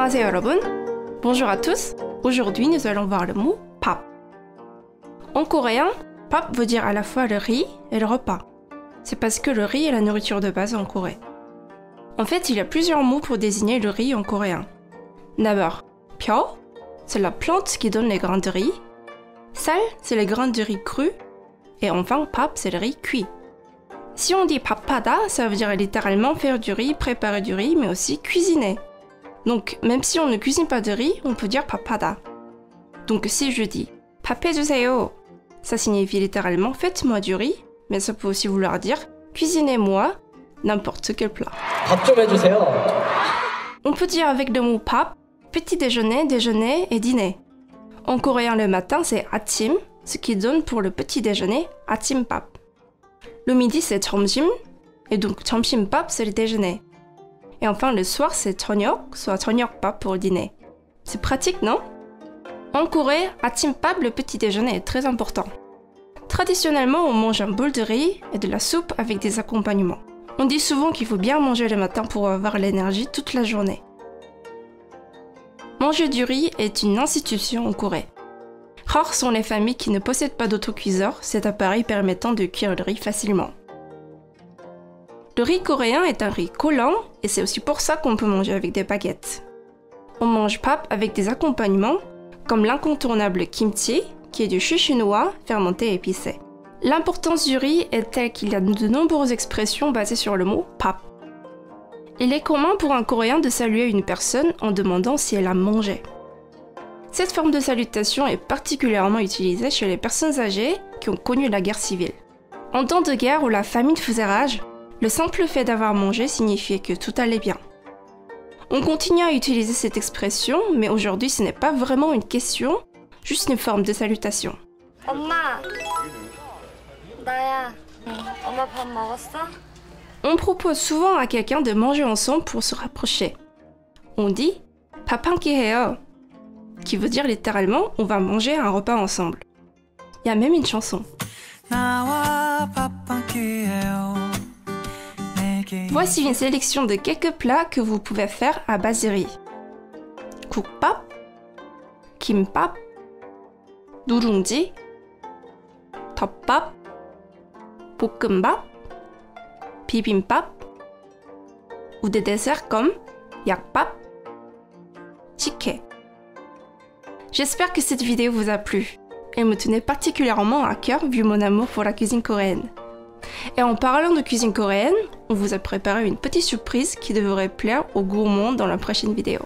안녕하세요 여러분. Bonjour à tous. Aujourd'hui, nous allons voir le mot pap. En coréen, pap veut dire à la fois le riz et le repas. C'est parce que le riz est la nourriture de base en Corée. En fait, il y a plusieurs mots pour désigner le riz en coréen. D'abord, pyo, c'est la plante qui donne les grains de riz. Sal, c'est les grains de riz crus. Et enfin, pap, c'est le riz cuit. Si on dit papada, ça veut dire littéralement faire du riz, préparer du riz, mais aussi cuisiner. Donc, même si on ne cuisine pas de riz, on peut dire papada. Donc, si je dis pap해주세요, ça signifie littéralement faites-moi du riz, mais ça peut aussi vouloir dire cuisinez-moi n'importe quel plat. 밥 좀 해주세요. On peut dire avec le mot pap, petit déjeuner, déjeuner et dîner. En coréen, le matin, c'est 아침, ce qui donne pour le petit déjeuner 아침밥. Le midi, c'est 점심, et donc 점심밥, c'est le déjeuner. Et enfin, le soir, c'est 저녁, soit 저녁밥 pour le dîner. C'est pratique, non? En Corée, 아침밥, le petit déjeuner, est très important. Traditionnellement, on mange un bol de riz et de la soupe avec des accompagnements. On dit souvent qu'il faut bien manger le matin pour avoir l'énergie toute la journée. Manger du riz est une institution en Corée. Rares sont les familles qui ne possèdent pas d'autocuiseur, cet appareil permettant de cuire le riz facilement. Le riz coréen est un riz collant et c'est aussi pour ça qu'on peut manger avec des baguettes. On mange pap avec des accompagnements comme l'incontournable kimchi, qui est du chou chinois fermenté et épicé. L'importance du riz est telle qu'il y a de nombreuses expressions basées sur le mot pap. Il est commun pour un Coréen de saluer une personne en demandant si elle a mangé. Cette forme de salutation est particulièrement utilisée chez les personnes âgées qui ont connu la guerre civile. En temps de guerre où la famine faisait rage, le simple fait d'avoir mangé signifiait que tout allait bien. On continue à utiliser cette expression, mais aujourd'hui ce n'est pas vraiment une question, juste une forme de salutation. 엄마, 나야. 엄마 밥 먹었어? On propose souvent à quelqu'un de manger ensemble pour se rapprocher. On dit 밥 한 끼 해요, qui veut dire littéralement on va manger un repas ensemble. Il y a même une chanson. Voici une sélection de quelques plats que vous pouvez faire à base de riz. 국밥, 김밥, 누룽지, 덮밥, 볶음밥, bibimbap, ou des desserts comme yakbap, chiké. J'espère que cette vidéo vous a plu. Elle me tenait particulièrement à cœur vu mon amour pour la cuisine coréenne. Et en parlant de cuisine coréenne, on vous a préparé une petite surprise qui devrait plaire aux gourmands dans la prochaine vidéo.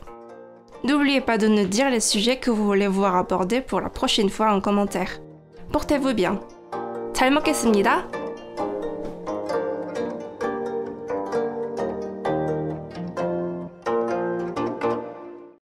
N'oubliez pas de nous dire les sujets que vous voulez voir abordés pour la prochaine fois en commentaire. Portez-vous bien. 잘 먹겠습니다.